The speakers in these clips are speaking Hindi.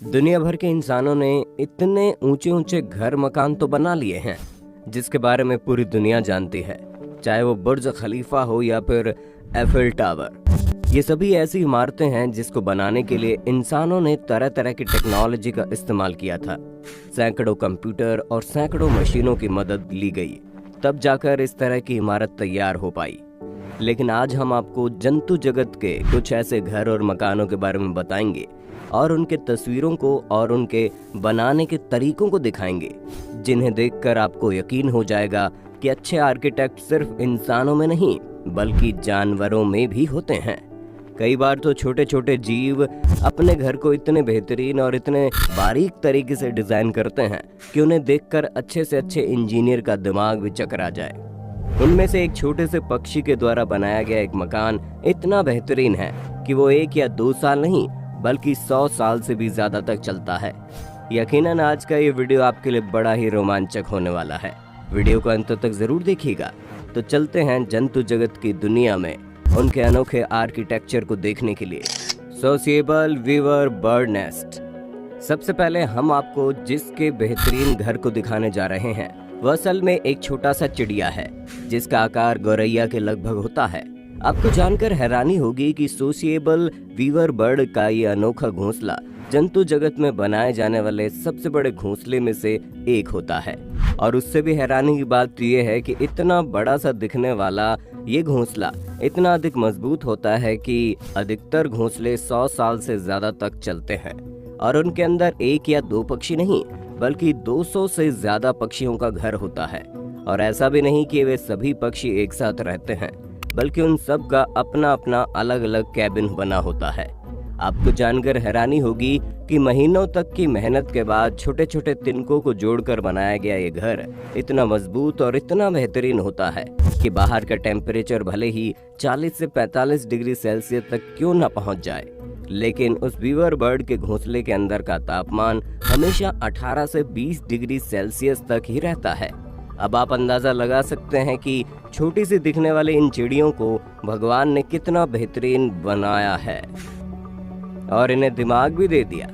दुनिया भर के इंसानों ने इतने ऊंचे ऊंचे घर मकान तो बना लिए हैं जिसके बारे में पूरी दुनिया जानती है, चाहे वो बुर्ज खलीफा हो या फिर एफिल टावर। ये सभी ऐसी इमारतें हैं जिसको बनाने के लिए इंसानों ने तरह तरह की टेक्नोलॉजी का इस्तेमाल किया था। सैकड़ों कंप्यूटर और सैकड़ों मशीनों की मदद ली गई, तब जाकर इस तरह की इमारत तैयार हो पाई। लेकिन आज हम आपको जंतु जगत के कुछ ऐसे घर और मकानों के बारे में बताएंगे और उनके तस्वीरों को और उनके बनाने के तरीकों को दिखाएंगे, जिन्हें देखकर आपको यकीन हो जाएगा कि अच्छे आर्किटेक्ट सिर्फ इंसानों में नहीं बल्कि जानवरों में भी होते हैं। कई बार तो छोटे छोटे जीव अपने घर को इतने बेहतरीन और इतने बारीक तरीके से डिजाइन करते हैं कि उन्हें देखकर अच्छे से अच्छे इंजीनियर का दिमाग भी चकरा जाए। उनमें से एक छोटे से पक्षी के द्वारा बनाया गया एक मकान इतना बेहतरीन है कि वो 1 या 2 साल नहीं बल्कि 100 साल से भी ज्यादा तक चलता है। यकीनन आज का ये वीडियो आपके लिए बड़ा ही रोमांचक होने वाला है। वीडियो को अंत तक जरूर देखिएगा। तो चलते हैं जंतु जगत की दुनिया में उनके अनोखे आर्किटेक्चर को देखने के लिए। Sociable weaver bird nest. सबसे पहले हम आपको जिसके बेहतरीन घर को दिखाने जा रहे हैं वह असल में एक छोटा सा चिड़िया है जिसका आकार गौरैया के लगभग होता है। आपको जानकर हैरानी होगी कि सोशिएबल वीवर बर्ड का ये अनोखा घोंसला जंतु जगत में बनाए जाने वाले सबसे बड़े घोंसले में से एक होता है। और उससे भी हैरानी की बात तो ये है कि इतना बड़ा सा दिखने वाला ये घोंसला इतना अधिक मजबूत होता है कि अधिकतर घोंसले 100 साल से ज्यादा तक चलते हैं। और उनके अंदर 1 या 2 पक्षी नहीं बल्कि 200 से ज्यादा पक्षियों का घर होता है। और ऐसा भी नहीं कि वे सभी पक्षी एक साथ रहते हैं, बल्कि उन सब का अपना अपना अलग अलग कैबिन बना होता है। आपको जानकर हैरानी होगी कि महीनों तक की मेहनत के बाद छोटे छोटे तिनकों को जोड़कर बनाया गया ये घर इतना मजबूत और इतना बेहतरीन होता है कि बाहर का टेम्परेचर भले ही 40 से 45 डिग्री सेल्सियस तक क्यों न पहुंच जाए, लेकिन उस वीवर बर्ड के घोंसले के अंदर का तापमान हमेशा 18 से 20 डिग्री सेल्सियस तक ही रहता है। अब आप अंदाजा लगा सकते हैं कि छोटी सी दिखने वाली इन चिड़ियों को भगवान ने कितना बेहतरीन बनाया है और इन्हें दिमाग भी दे दिया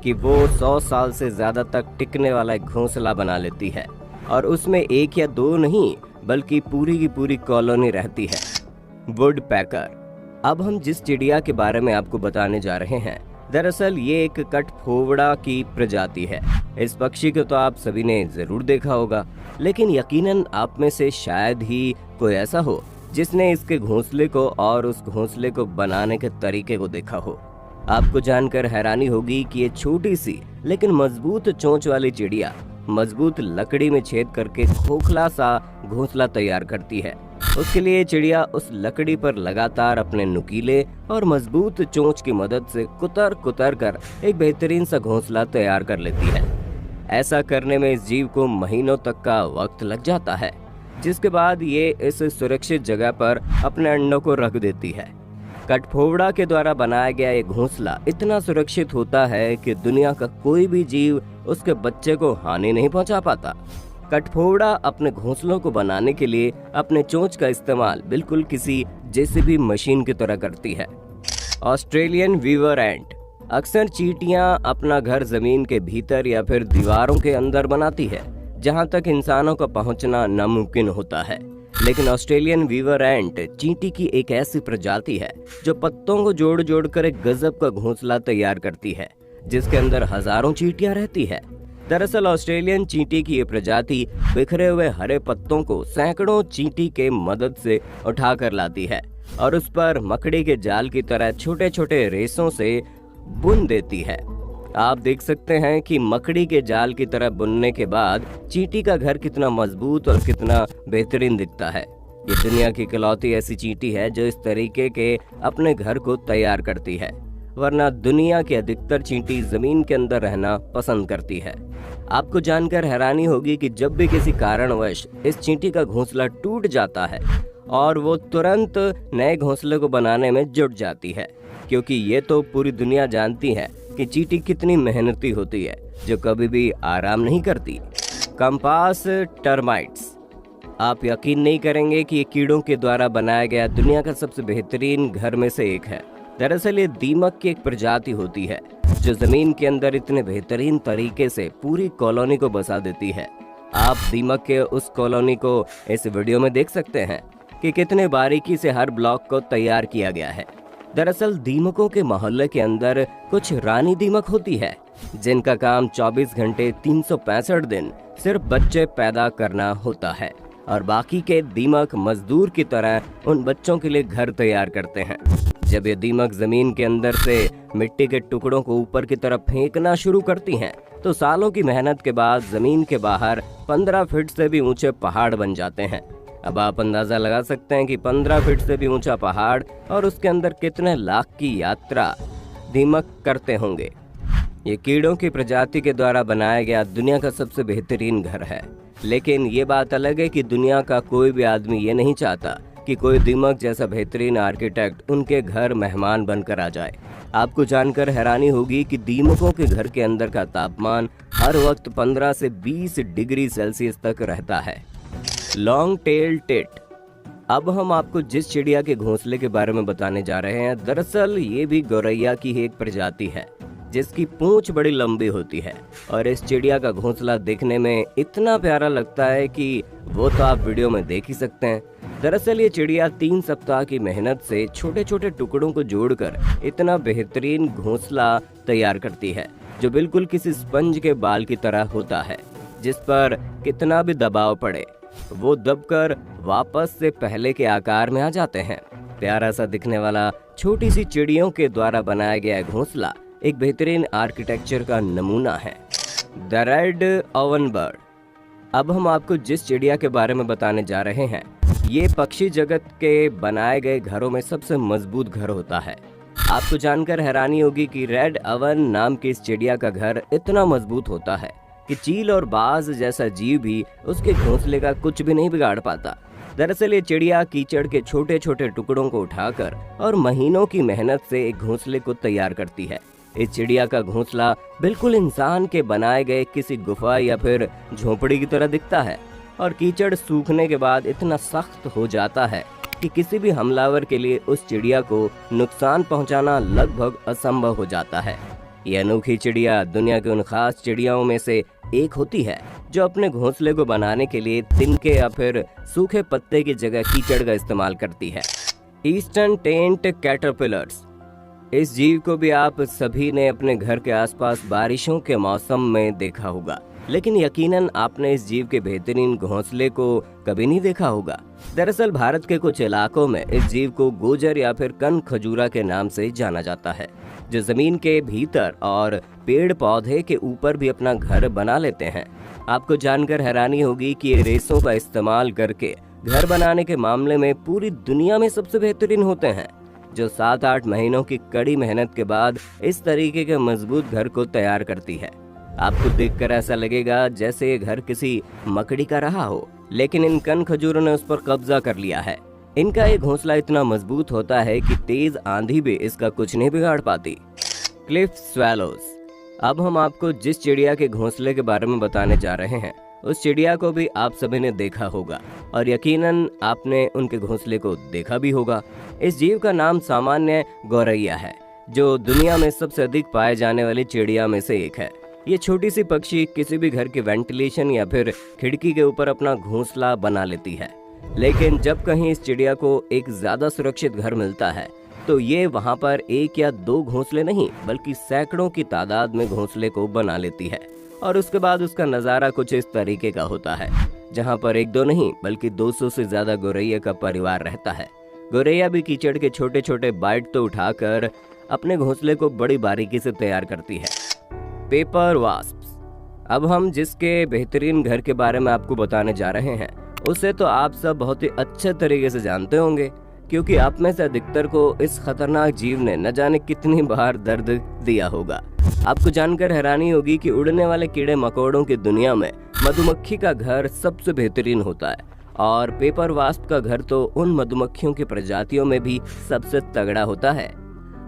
कि वो 100 साल से ज्यादा तक टिकने वाला एक घोंसला बना लेती है और उसमें 1 या 2 नहीं बल्कि पूरी की पूरी कॉलोनी रहती है। वुड पैकर। अब हम जिस चिड़िया के बारे में आपको बताने जा रहे हैं दरअसल ये एक कठफोवड़ा की प्रजाति है। इस पक्षी को तो आप सभी ने जरूर देखा होगा, लेकिन यकीनन आप में से शायद ही कोई ऐसा हो जिसने इसके घोंसले को और उस घोंसले को बनाने के तरीके को देखा हो। आपको जानकर हैरानी होगी कि ये छोटी सी लेकिन मजबूत चोंच वाली चिड़िया मजबूत लकड़ी में छेद करके खोखला सा घोंसला तैयार करती है। उसके लिए चिड़िया उस लकड़ी पर लगातार अपने नुकीले और मजबूत चोंच की मदद से कुतर कुतर कर एक बेहतरीन सा घोंसला तैयार कर लेती है। ऐसा करने में इस जीव को महीनों तक का वक्त लग जाता है, जिसके बाद ये इस सुरक्षित जगह पर अपने अंडों को रख देती है। कठफोवड़ा के द्वारा बनाया गया ये घोंसला इतना सुरक्षित होता है कि दुनिया का कोई भी जीव उसके बच्चे को हानि नहीं पहुंचा पाता। कठफोवड़ा अपने घोंसलों को बनाने के लिए अपने चोंच का इस्तेमाल बिल्कुल किसी जेसीबी मशीन की तरह करती है। ऑस्ट्रेलियन वीवर एंट। अक्सर चींटियां अपना घर जमीन के भीतर या फिर दीवारों के अंदर बनाती है, जहां तक इंसानों का पहुंचना नामुमकिन होता है। लेकिन ऑस्ट्रेलियन वीवर एंट चींटी की एक ऐसी प्रजाति है जो पत्तों को जोड़ जोड़ कर एक गजब का घोंसला तैयार करती है, जिसके अंदर हजारों चींटियां रहती है। दरअसल ऑस्ट्रेलियन चींटी की ये प्रजाति बिखरे हुए हरे पत्तों को सैकड़ों चींटी के मदद से उठाकर लाती है और उस पर मकड़ी के जाल की तरह छोटे छोटे रेशों से बुन देती है। आप देख सकते हैं कि मकड़ी के जाल की तरह बुनने के बाद चींटी का घर कितना मजबूत और कितना बेहतरीन दिखता है। ये दुनिया की इकलौती ऐसी चींटी है जो इस तरीके के अपने घर को तैयार करती है, वरना दुनिया के अधिकतर चींटी जमीन के अंदर रहना पसंद करती है। आपको जानकर हैरानी होगी कि जब भी किसी कारणवश इस चींटी का घोंसला टूट जाता है और वो तुरंत नए घोंसले को बनाने में जुट जाती है, क्योंकि ये तो पूरी दुनिया जानती है कि चींटी कितनी मेहनती होती है जो कभी भी आराम नहीं करती। Compass termites. आप यकीन नहीं करेंगे कि ये कीड़ों के द्वारा बनाया गया दुनिया का सबसे बेहतरीन घर में से एक है। दरअसल ये दीमक की एक प्रजाति होती है जो जमीन के अंदर इतने बेहतरीन तरीके से पूरी कॉलोनी को बसा देती है। आप दीमक के उस कॉलोनी को इस वीडियो में देख सकते हैं कि कितने बारीकी से हर ब्लॉक को तैयार किया गया है। दरअसल दीमकों के मोहल्ले के अंदर कुछ रानी दीमक होती है जिनका काम 24 घंटे 365 दिन सिर्फ बच्चे पैदा करना होता है, और बाकी के दीमक मजदूर की तरह उन बच्चों के लिए घर तैयार करते हैं। जब ये दीमक जमीन के अंदर से मिट्टी के टुकड़ों को ऊपर की तरफ फेंकना शुरू करती हैं, तो सालों की मेहनत के बाद जमीन के बाहर 15 फीट से भी ऊंचे पहाड़ बन जाते हैं। अब आप अंदाजा लगा सकते हैं कि 15 फीट से भी ऊंचा पहाड़ और उसके अंदर कितने लाख की यात्रा दीमक करते होंगे। ये कीड़ों की प्रजाति के द्वारा बनाया गया दुनिया का सबसे बेहतरीन घर है, लेकिन ये बात अलग है कि दुनिया का कोई भी आदमी ये नहीं चाहता कि कोई दीमक जैसा बेहतरीन आर्किटेक्ट उनके घर मेहमान बनकर आ जाए। आपको जानकर हैरानी होगी कि दीमकों के घर के अंदर का तापमान हर वक्त 15 से 20 डिग्री सेल्सियस तक रहता है। Long tail tit. अब हम आपको जिस चिड़िया के घोंसले के बारे में बताने जा रहे हैं, दरअसल ये भी गौरैया की ही एक प्रजाति है जिसकी पूंछ बड़ी लंबी होती है, और इस चिड़िया का घोंसला देखने में इतना प्यारा लगता है कि वो तो आप वीडियो में देख ही सकते हैं। दरअसल ये चिड़िया 3 सप्ताह की मेहनत से छोटे छोटे टुकड़ों को जोड़कर इतना बेहतरीन घोंसला तैयार करती है जो बिल्कुल किसी स्पंज के बाल की तरह होता है, जिस पर कितना भी दबाव पड़े वो दबकर वापस से पहले के आकार में आ जाते हैं। प्यारा सा दिखने वाला छोटी सी चिड़ियों के द्वारा बनाया गया घोंसला एक बेहतरीन आर्किटेक्चर का नमूना है। The red oven bird. अब हम आपको जिस चिड़िया के बारे में बताने जा रहे हैं, ये पक्षी जगत के बनाए गए घरों में सबसे मजबूत घर होता है। आपको जानकर हैरानी होगी कि रेड ओवन नाम की इस चिड़िया का घर इतना मजबूत होता है कि चील और बाज जैसा जीव भी उसके घोंसले का कुछ भी नहीं बिगाड़ पाता। दरअसल ये चिड़िया कीचड़ के छोटे छोटे टुकड़ों को उठाकर और महीनों की मेहनत से एक घोंसले को तैयार करती है। इस चिड़िया का घोंसला बिल्कुल इंसान के बनाए गए किसी गुफा या फिर झोपड़ी की तरह दिखता है, और कीचड़ सूखने के बाद इतना सख्त हो जाता है कि किसी भी हमलावर के लिए उस चिड़िया को नुकसान पहुंचाना लगभग असंभव हो जाता है। ये अनोखी चिड़िया दुनिया के उन खास चिड़ियाओं में से एक होती है जो अपने घोंसले को बनाने के लिए तिनके या फिर सूखे पत्ते की जगह कीचड़ का इस्तेमाल करती है। Eastern tent caterpillars. इस जीव को भी आप सभी ने अपने घर के आसपास बारिशों के मौसम में देखा होगा, लेकिन यकीनन आपने इस जीव के बेहतरीन घोंसले को कभी नहीं देखा होगा। दरअसल भारत के कुछ इलाकों में इस जीव को गोजर या फिर कन खजूरा के नाम से जाना जाता है, जो जमीन के भीतर और पेड़ पौधे के ऊपर भी अपना घर बना लेते हैं। आपको जानकर हैरानी होगी कि ये रेसों का इस्तेमाल करके घर बनाने के मामले में पूरी दुनिया में सबसे बेहतरीन होते हैं, जो 7-8 महीनों की कड़ी मेहनत के बाद इस तरीके के मजबूत घर को तैयार करती है। आपको देखकर ऐसा लगेगा जैसे ये घर किसी मकड़ी का रहा हो, लेकिन इन कन खजूरों ने उस पर कब्जा कर लिया है। इनका ये घोंसला इतना मजबूत होता है कि तेज आंधी भी इसका कुछ नहीं बिगाड़ पाती। Cliff swallows. अब हम आपको जिस चिड़िया के घोंसले के बारे में बताने जा रहे हैं, उस चिड़िया को भी आप सभी ने देखा होगा, और यकीनन आपने उनके घोंसले को देखा भी होगा। इस जीव का नाम सामान्य गौरैया है, जो दुनिया में सबसे अधिक पाए जाने वाली चिड़िया में से एक है। ये छोटी सी पक्षी किसी भी घर के वेंटिलेशन या फिर खिड़की के ऊपर अपना घोंसला बना लेती है, लेकिन जब कहीं इस चिड़िया को एक ज्यादा सुरक्षित घर मिलता है तो ये वहाँ पर 1 या 2 घोंसले नहीं बल्कि सैकड़ों की तादाद में घोंसले को बना लेती है, और उसके बाद उसका नज़ारा कुछ इस तरीके का होता है, जहाँ पर 1-2 नहीं बल्कि 200 से ज्यादा गौरैया का परिवार रहता है। गौरैया भी कीचड़ के छोटे छोटे बाइट तो उठाकर अपने घोंसले को बड़ी बारीकी से तैयार करती है। Paper wasps. अब हम जिसके बेहतरीन घर के बारे में आपको बताने जा रहे हैं, उसे तो आप सब बहुत ही अच्छे तरीके से जानते होंगे, क्योंकि आप में से अधिकतर को इस खतरनाक जीव ने न जाने कितनी बार दर्द दिया होगा। आपको जानकर हैरानी होगी कि उड़ने वाले कीड़े मकोड़ों की दुनिया में मधुमक्खी का घर सबसे बेहतरीन होता है, और पेपर वास्प का घर तो उन मधुमक्खियों की प्रजातियों में भी सबसे तगड़ा होता है।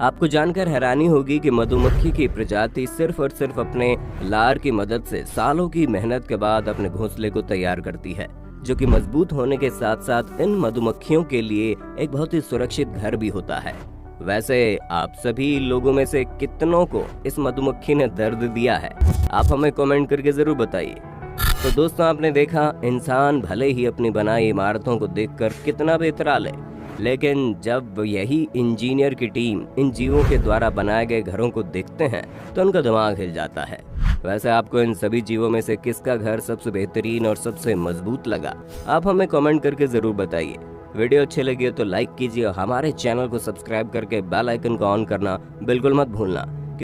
आपको जानकर हैरानी होगी कि मधुमक्खी की प्रजाति सिर्फ और सिर्फ अपने लार की मदद से सालों की मेहनत के बाद अपने घोंसले को तैयार करती है, जो कि मजबूत होने के साथ साथ इन मधुमक्खियों के लिए एक बहुत ही सुरक्षित घर भी होता है। वैसे आप सभी लोगों में से कितनों को इस मधुमक्खी ने दर्द दिया है, आप हमें कमेंट करके जरूर बताइए। तो दोस्तों, आपने देखा इंसान भले ही अपनी बनाई इमारतों को देखकर कितना भी इतरा ले, लेकिन जब यही इंजीनियर की टीम इन जीवों के द्वारा बनाए गए घरों को देखते हैं तो उनका दिमाग हिल जाता है। वैसे आपको इन सभी जीवों में से किसका घर सबसे बेहतरीन और सबसे मजबूत लगा, आप हमें कमेंट करके जरूर बताइए। वीडियो अच्छी लगी हो तो लाइक कीजिए और हमारे चैनल को सब्सक्राइब करके बेल आइकन को ऑन करना बिल्कुल मत भूलना।